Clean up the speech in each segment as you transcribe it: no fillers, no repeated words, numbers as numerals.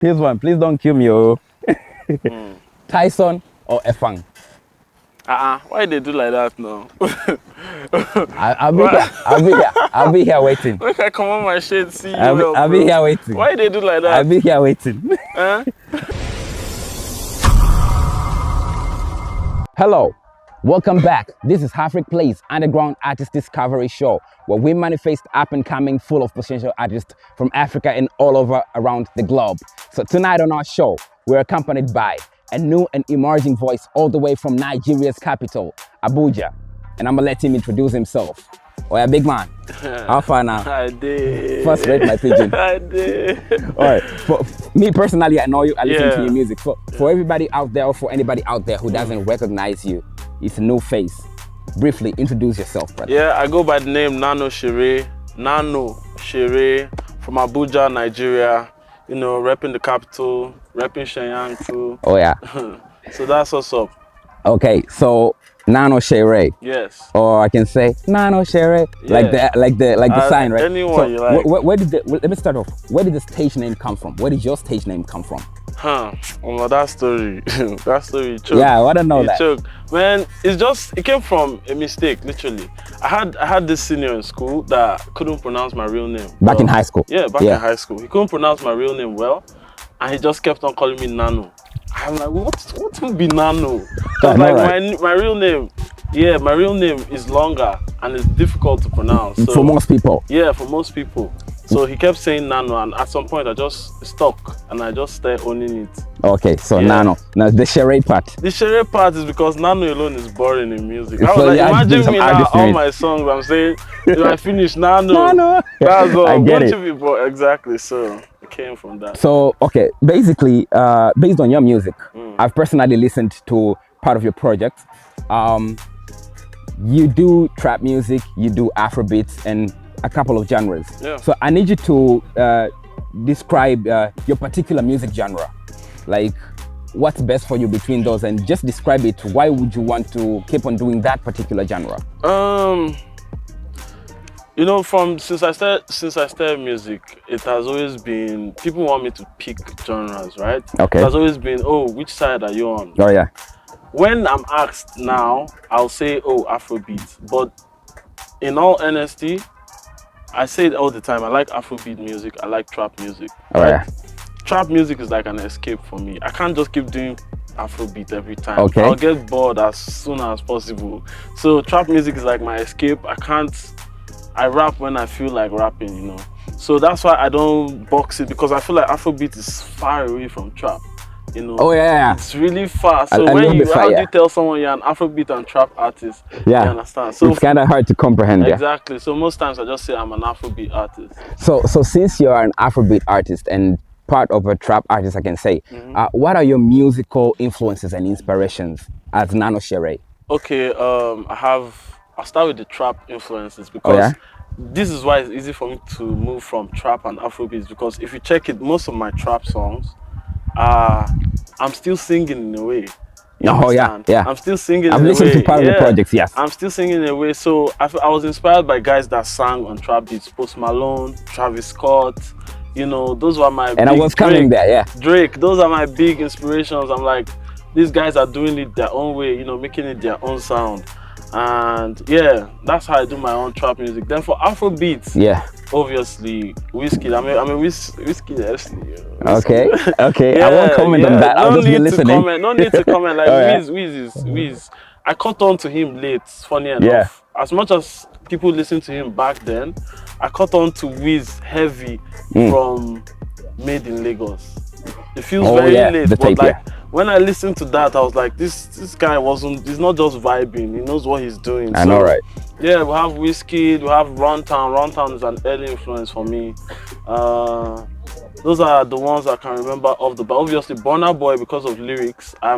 Here's one. Please don't kill me, oh. Tyson or Efang? Why they do like that now? I'll be here waiting. Look, I come on my shade, see you. I'll be here waiting. Why they do like that? I'll be here waiting. Hello, welcome back. This is HafrikPlay's Underground Artist Discovery Show, where we manifest up-and-coming, full of potential artists from Africa and all over around the globe. So tonight on our show, we're accompanied by a new and emerging voice all the way from Nigeria's capital, Abuja. And I'm gonna let him introduce himself. Oh yeah, big man. How far now? I did. First rate my pigeon. I did. All right. For me personally, I know you. I listen to your music. For everybody out there, or for anybody out there who doesn't recognize you, it's a new face. Briefly introduce yourself, brother. Yeah, I go by the name Nano Shayray. Nano Shayray from Abuja, Nigeria. You know, repping the capital, repping Shenyang too. Oh yeah. So that's what's up. Okay, so Nano Shayray. Yes. Or I can say Nano Shayray, Yeah. like the sign, right? Anyone so you like. where did let me start off. Where did the stage name come from? Where did your stage name come from? Oh, that story. That story choke. Yeah, I want to know that. Choke. Man, it came from a mistake, literally. I had this senior in school that couldn't pronounce my real name. Back in high school? Yeah, back in high school. He couldn't pronounce my real name well, and he just kept on calling me Nano. I'm like, what would be Nano? Because like my real name, my real name is longer and it's difficult to pronounce. So, for most people? Yeah, for most people. So he kept saying Nano, and at some point I just stuck and I just started owning it. Okay, so Nano. Now the Shayray part. The Shayray part is because Nano alone is boring in music. I So was like, imagine me now, all my songs, I'm saying, if I finish Nano, Nano. that's all. I get it. People, exactly, so it came from that. So, okay, basically, based on your music, I've personally listened to part of your project. You do trap music, you do Afrobeats, and a couple of genres. Yeah. So I need you to describe your particular music genre. Like, what's best for you between those, and just describe it. Why would you want to keep on doing that particular genre? You know, since I started music, it has always been, people want me to pick genres, right? Okay. It has always been, oh, which side are you on? Oh yeah. When I'm asked now, I'll say, oh, Afrobeat. But in all honesty, I say it all the time. I like Afrobeat music. I like trap music. Oh yeah. Trap music is like an escape for me. I can't just keep doing Afrobeat every time. Okay. I'll get bored as soon as possible. So trap music is like my escape. I rap when I feel like rapping, you know. So that's why I don't box it, because I feel like Afrobeat is far away from trap, you know. Oh yeah. It's really far. So how do you tell someone you're an Afrobeat and trap artist? Yeah. You understand? So it's kind of hard to comprehend. Exactly. So most times I just say I'm an Afrobeat artist. So since you're an Afrobeat artist and part of a trap artist, I can say, what are your musical influences and inspirations as Nano Shayray? Okay, I'll start with the trap influences, because this is why it's easy for me to move from trap and Afrobeats, because if you check it, most of my trap songs, I'm still singing in a way. Oh yeah. I'm still singing. I've listened to part of the projects. Yes. I'm still singing in a way. So I was inspired by guys that sang on trap beats: Post Malone, Travis Scott. You know, those were my. And I was coming there. Yeah. Drake. Those are my big inspirations. I'm like, these guys are doing it their own way. You know, making it their own sound. And yeah, that's how I do my own trap music. Then for Afrobeats, obviously Whiskey. I'm a Whiskey FC. Okay. I won't comment on that. I'll just be listening. No need to comment. Like Wiz. I caught on to him late. Funny enough, as much as people listened to him back then, I caught on to Wiz heavy from Made in Lagos. It feels very late, but like when I listened to that, I was like, this guy he's not just vibing, he knows what he's doing. I know, right? Yeah, we have Whiskey, we have Runtown. Runtown is an early influence for me. Those are the ones I can remember of but obviously Burna Boy, because of lyrics, I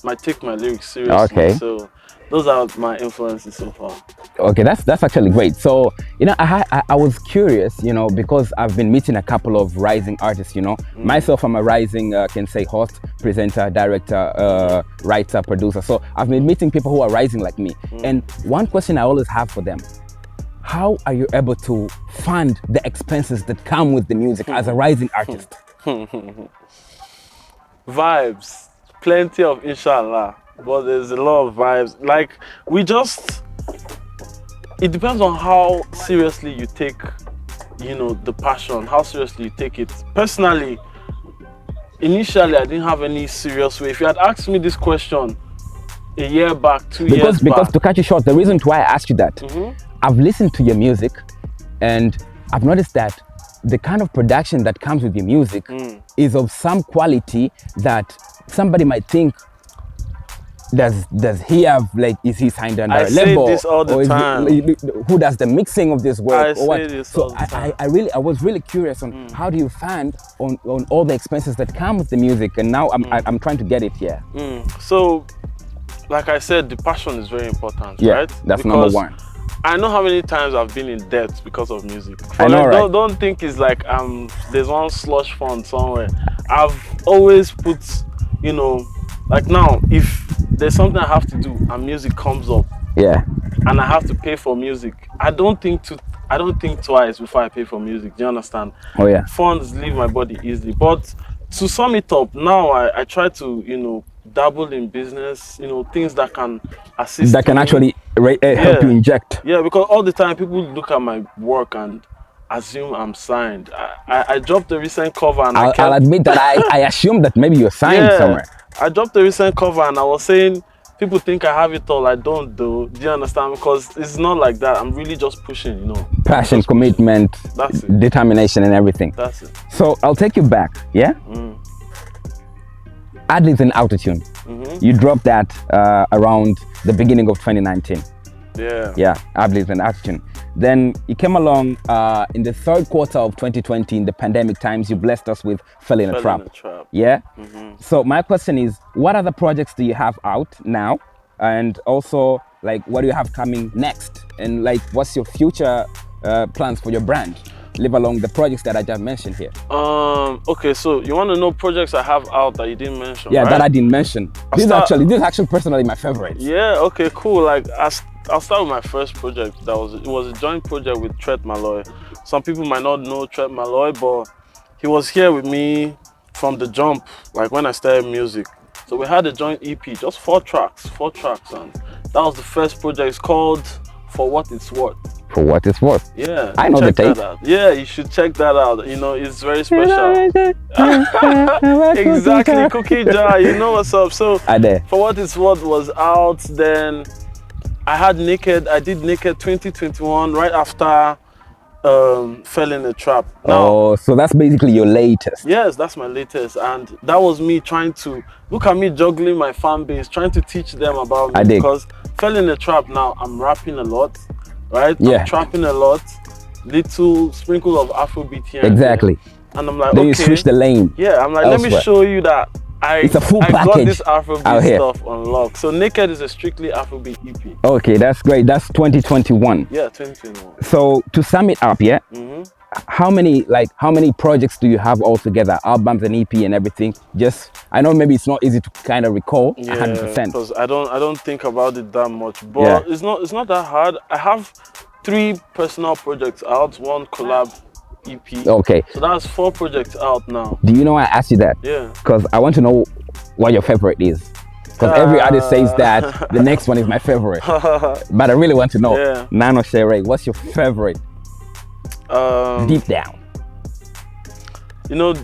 might take my lyrics seriously. Okay. So those are my influences so far. Okay, that's actually great. So, you know, I was curious, you know, because I've been meeting a couple of rising artists, you know. Myself, I'm a rising, can say, host, presenter, director, writer, producer. So I've been meeting people who are rising like me. And one question I always have for them: how are you able to fund the expenses that come with the music as a rising artist? Vibes, plenty of inshallah, but there's a lot of vibes. Like it depends on how seriously you take, you know, the passion, how seriously you take it. Personally, initially I didn't have any serious way. If you had asked me this question a year back, 2 years back. Because to cut you short, the reason why I asked you that, I've listened to your music and I've noticed that the kind of production that comes with your music is of some quality that somebody might think, does he have, like, is he signed under a label? I say this all the time. Who does the mixing of this work? I say this all the time. I was really curious on how do you fund on all the expenses that come with the music, and now I'm trying to get it here. So, like I said, the passion is very important, yeah, right? That's because number one. I know how many times I've been in debt because of music. I know, right? Don't think it's like there's one slush fund somewhere. I've always put, you know, like now, if there's something I have to do and music comes up, yeah, and I have to pay for music, I don't think twice before I pay for music. Do you understand? Oh yeah. Funds leave my body easily. But to sum it up, now I try to, you know, dabble in business, you know, things that can assist, that can me. actually help you inject. Yeah, because all the time people look at my work and assume I'm signed. I dropped a recent cover and I'll admit that I assumed that maybe you're signed somewhere. I dropped a recent cover and I was saying people think I have it all. I don't, though. Do you understand? Because it's not like that. I'm really just pushing, you know. Passion, commitment, that's it. Determination and everything. That's it. So I'll take you back, yeah? Adlibs and Autotune. You dropped that around the beginning of 2019. Yeah. Yeah, Adlibs and Autotune. Then you came along in the third quarter of 2020 in the pandemic times. You blessed us with Fell in a Trap. Yeah. So my question is, what other projects do you have out now? And also, like, what do you have coming next? And like, what's your future plans for your brand? Live along the projects that I just mentioned here. Okay, so you want to know projects I have out that you didn't mention? Yeah, right? that I didn't mention. This is actually personally my favorite. Yeah. Okay. Cool. Like I'll start with my first project. It was a joint project with Tret Malloy. Some people might not know Tret Malloy, but he was here with me from the jump, like when I started music. So we had a joint EP, just 4 tracks, and that was the first project. It's called For What It's Worth. For What It's Worth. Yeah, I know the tape. Yeah, you should check that out. You know, it's very special. Exactly, Cookie Jar. You know what's up. So For What It's Worth was out. Then I had Naked. I did Naked 2021 right after Fell in a Trap. Now, so that's basically your latest. Yes, that's my latest, and that was me trying to look at me juggling my fan base, trying to teach them about me. Because Fell in a Trap, now I'm rapping a lot, right? Yeah. I'm trapping a lot, little sprinkle of Afrobeat here. Exactly. And I'm like, then okay, you switch the lane. Yeah, I'm like, let me show you that it's a full I package got this Afrobeat stuff on lock. So Naked is a strictly Afrobeat EP. Okay, that's great. That's 2021. Yeah, 2021. So to sum it up, yeah, how many projects do you have all together? Albums and EP and everything? Just, I know maybe it's not easy to kind of recall 100%. Because I don't think about it that much. But it's not that hard. I have 3 personal projects out, 1 collab EP. Okay. So that's 4 projects out now. Do you know why I asked you that? Yeah. Because I want to know what your favorite is. Because every artist says that the next one is my favorite. But I really want to know. Yeah. Nano Shayray, what's your favorite? Deep down. You know,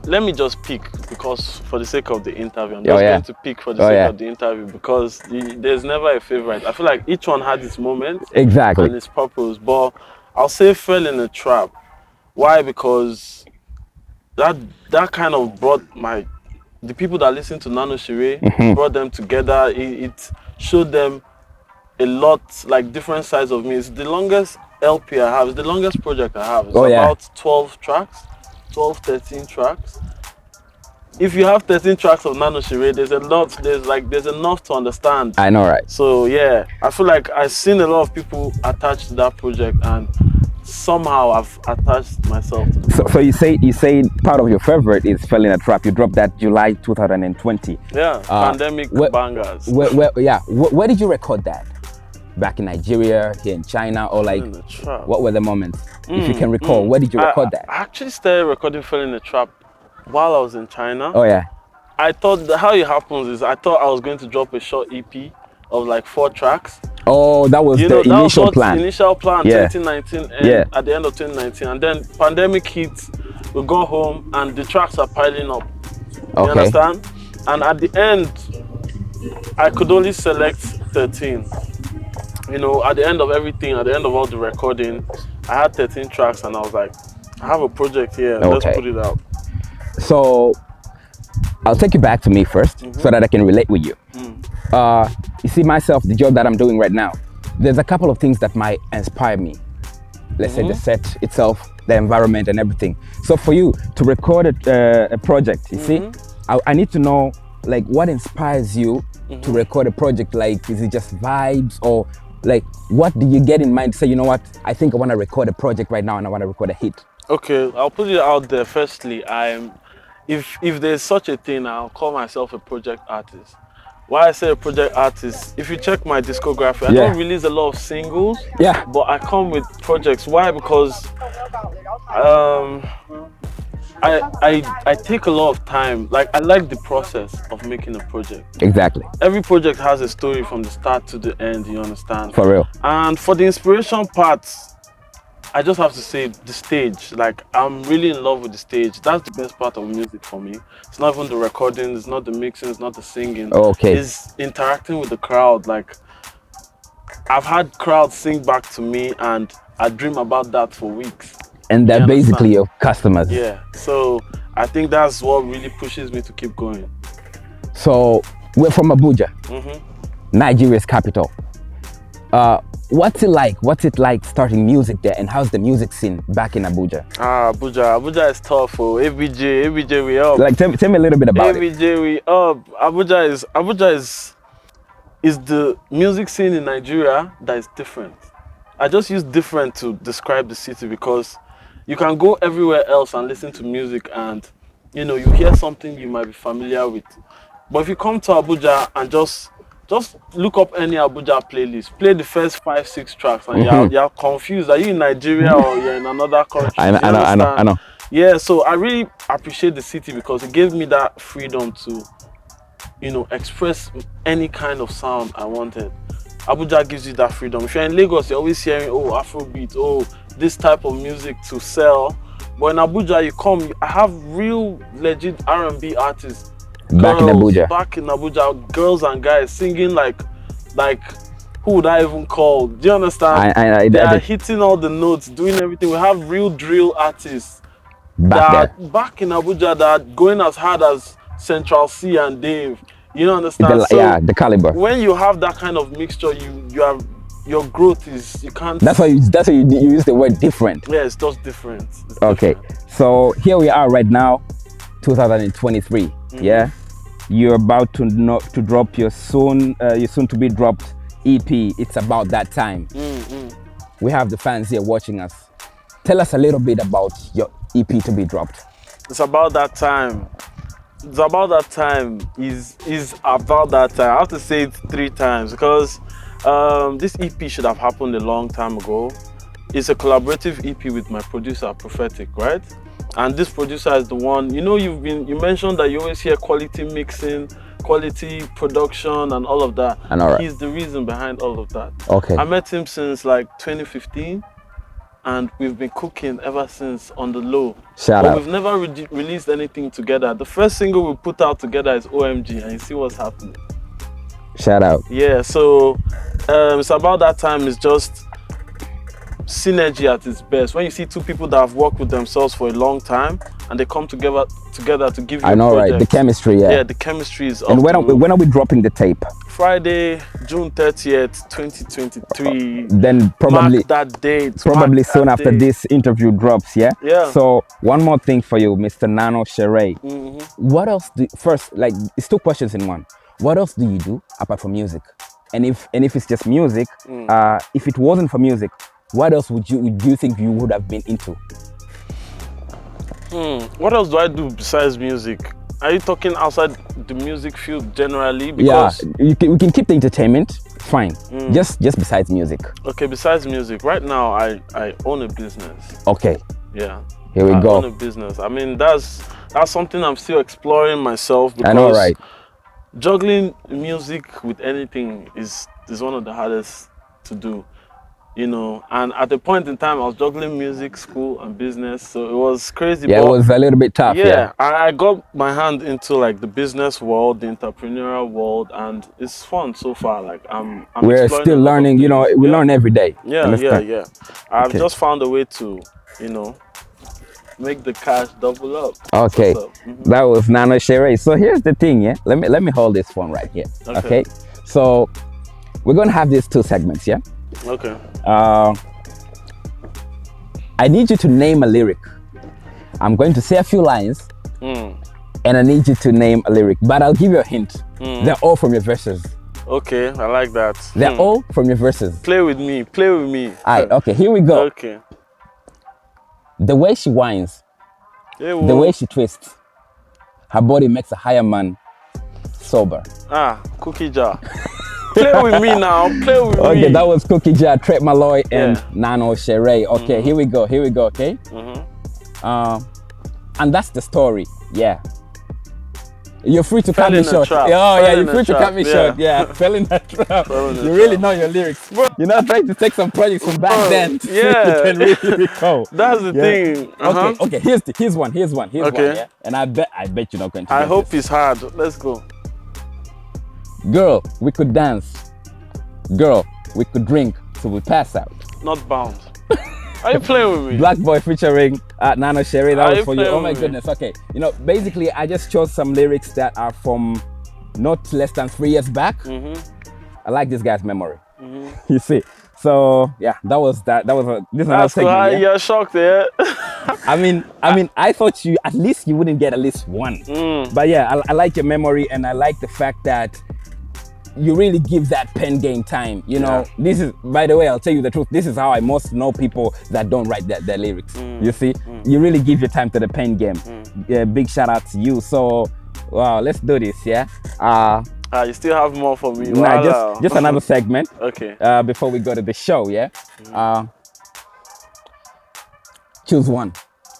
let me just pick, because for the sake of the interview, I'm just going to pick for the sake of the interview, because there's never a favorite. I feel like each one had its moment. Exactly. And its purpose. But I'll say Fell in a Trap. Why? Because that kind of brought the people that listen to Nano Shayray, brought them together. It showed them a lot, like different sides of me. It's the longest LP I have. It's the longest project I have. It's about 12 tracks, 12, 13 tracks. If you have 13 tracks of Nano Shayray, there's a lot. There's enough to understand. I know, right? So yeah, I feel like I've seen a lot of people attached to that project, and somehow I've attached myself to the so you say part of your favorite is Fell in a Trap. You dropped that July 2020. Yeah, pandemic bangers. Where did you record that? Back in Nigeria, here in China, or like what were the moments? If you can recall, where did you record that? I actually started recording Fell in a Trap while I was in China. Oh yeah. I thought how it happens is I thought I was going to drop a short EP of like 4 tracks. Oh, that was the initial plan. Initial plan, yeah. 2019, and at the end of 2019, and then pandemic hit. We go home and the tracks are piling up. You understand? And at the end, I could only select 13. You know, at the end of everything, at the end of all the recording, I had 13 tracks, and I was like, I have a project here. Let's put it out. So I'll take you back to me first, so that I can relate with you. You see, myself, the job that I'm doing right now, there's a couple of things that might inspire me. Let's say the set itself, the environment and everything. So for you to record a project, you see, I need to know like what inspires you to record a project. Like, is it just vibes, or like what do you get in mind to say, you know what, I think I want to record a project right now and I want to record a hit? Okay, I'll put it out there. Firstly, if there's such a thing, I'll call myself a project artist. Why I say a project artist, if you check my discography, I don't release a lot of singles, but I come with projects. Why? Because I take a lot of time. Like, I like the process of making a project. Exactly. Every project has a story from the start to the end, you understand? For real. And for the inspiration part, I just have to say the stage. Like, I'm really in love with the stage. That's the best part of music for me. It's not even the recording, it's not the mixing, it's not the singing. It's interacting with the crowd. Like, I've had crowds sing back to me, and I dream about that for weeks. And they're basically your customers. Yeah. So I think that's what really pushes me to keep going. So we're from Abuja, Nigeria's capital. What's it like? What's it like starting music there, and how's the music scene back in Abuja? Abuja is tough. Oh, ABJ, we up. Like, tell me a little bit about it. ABJ, we up. Abuja is the music scene in Nigeria that is different. I just use different to describe the city, because you can go everywhere else and listen to music, and you know, you hear something you might be familiar with. But if you come to Abuja and just look up any Abuja playlist, play the first 5-6 tracks, and you're confused. Are you in Nigeria or you're in another country? I know. Yeah, so I really appreciate the city because it gave me that freedom to, you know, express any kind of sound I wanted. Abuja gives you that freedom. If you're in Lagos, you're always hearing, oh, Afrobeat, oh, this type of music to sell. But in Abuja, you come, I have real legit R&B artists. Back in Abuja, girls and guys singing like who would I even call? Do you understand? They are hitting all the notes, doing everything. We have real drill artists back in Abuja that are going as hard as Central C and Dave. You know, understand? The caliber. When you have that kind of mixture, your growth is, you can't. That's why you use the word different. Yeah, it's just different. So here we are right now, 2023. Yeah. You're about to drop your soon to be dropped EP. It's about that time. We have the fans here watching us. Tell us a little bit about your EP to be dropped. It's about that time. It's about that time. Is about that time. I have to say it 3 times because this EP should have happened a long time ago. It's a collaborative EP with my producer, Prophetic, right? And this producer is the one, you know, you mentioned that you always hear quality mixing, quality production and all of that. He's the reason behind all of that. I met him since like 2015 and we've been cooking ever since on the low. But we've never released anything together. The first single we put out together is OMG, and you see what's happening. Shout out. Yeah, so it's about that time. It's just synergy at its best. When you see 2 people that have worked with themselves for a long time and they come together to give you a project. Right? The chemistry, yeah, the chemistry is. And when are we dropping the tape? Friday, June 30th, 2023. Then probably mark that date. Probably soon after this interview drops, yeah. So one more thing for you, Mr. Nano Shayray. What else first, like, it's 2 questions in one. What else do you do apart from music? And if it's just music, if it wasn't for music, what else would you think you would have been into? What else do I do besides music? Are you talking outside the music field generally? Because we can keep the entertainment, fine. Just besides music. Okay, besides music. Right now, I own a business. Okay. Yeah. Here we go. I own a business. I mean, that's that's something I'm still exploring myself, because I know, right? juggling music with anything is one of the hardest to do, you know. And at the point in time, I was juggling music, school, and business, so it was crazy. Yeah, but it was a little bit tough. Yeah. I got my hand into like the business world, the entrepreneurial world, and it's fun so far. Like We're exploring still a lot of learning, you know, things. we learn every day. Yeah. I've just found a way to, you know, make the cash double up. Okay, that was Nano Shayray. So here's the thing, yeah. Let me hold this phone right here. Okay. So we're gonna have these two segments, yeah. Okay. I need you to name a lyric. I'm going to say a few lines, and I need you to name a lyric. But I'll give you a hint. They're all from your verses. Okay, I like that. They're all from your verses. Play with me. Play with me. All right. Okay. Here we go. Okay. The way she whines, the way she twists, her body makes a higher man sober. Cookie jar. Play with me now. Play with me. Okay, that was Cookie Jar, Trep Malloy, and Nano Shayray. Okay, here we go. Okay. And that's the story. Yeah. You're free to cut me short. Oh yeah, you're free to cut me short. Yeah, fell in that trap. You really know your lyrics. You're not trying to take some projects from back then. Yeah. You can really recall. That's the thing. Okay, here's one. Here's one. Yeah? And I bet you're not going to. I hope it's hard. Let's go. Girl, we could dance. Girl, we could drink till we pass out. Not bound. Are you playing with me? Black Boy featuring Nano Shayray. That was for you. Oh my goodness. Okay. You know, basically, I just chose some lyrics that are from not less than 3 years back. I like this guy's memory. You see. So yeah, that was this is another segment. You're shocked, yeah. I mean, I thought at least you wouldn't get at least one. But yeah, I like your memory, and I like the fact that you really give that pen game time. You know, this is, by the way, I'll tell you the truth, this is how I most know people that don't write their lyrics. You see, you really give your time to the pen game. Yeah, big shout out to you. So wow, let's do this. Yeah. You still have more for me? Nah, just another segment. Okay. Before we go to the show, yeah. Choose one.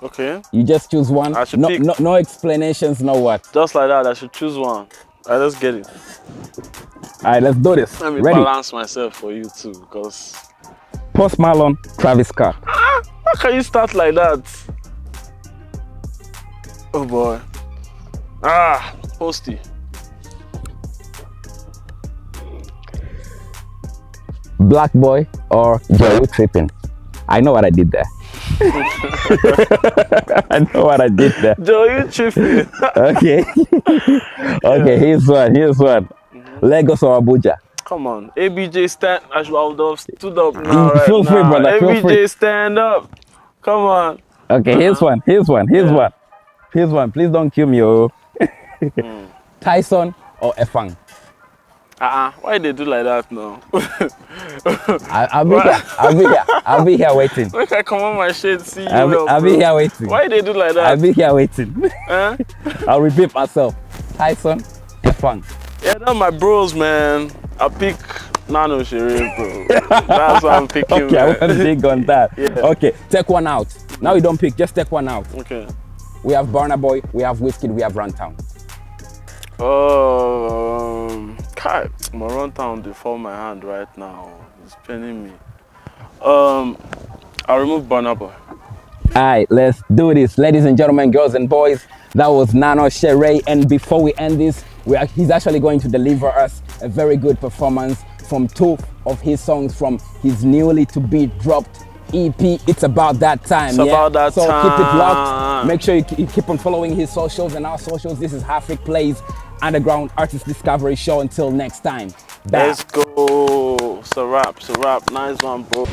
Okay. You just choose one. I should pick. No explanations, no what. Just like that, I should choose one. Let's get it. All right, let's do this. Let me Ready? balance myself for you too, because Post Malone, Travis Scott. How can you start like that? Oh boy. Posty. Black Boy or Joe Tripping? I know what I did there. I know what I did there. Joe, you tripping. Okay. Okay, here's one. Lagos or Abuja? Come on. ABJ stand. I would have stood up now. Feel free, brother. Feel free. ABJ stand up. Come on. Okay, here's one. Here's one. Please don't kill me, oh. Tyson or Efang? Why they do like that now? I'll be here waiting. Look, I come on my shade, see you. I'll be here waiting. Why they do like that? I'll be here waiting. I'll repeat myself. Tyson, Efang. Yeah, that's my bros, man. I pick Nano Shayray, bro. That's what I'm picking. Okay, man. I want to dig on that. Yeah. Okay, take one out. Now you don't pick, just take one out. Okay. We have Burna Boy, we have Wizkid, we have Runtown. God, my Runtown before my hand right now. It's paining me. I'll remove Burna Boy. Alright, let's do this. Ladies and gentlemen, girls and boys, that was Nano Shayray, and before we end this, he's actually going to deliver us a very good performance from 2 of his songs from his newly to be dropped EP. It's about that time. It's about that so time. Keep it locked. Make sure you keep on following his socials and our socials. This is HafrikPlay's Underground Artist Discovery Show. Until next time. Bye. Let's go. It's a wrap. Nice one, bro.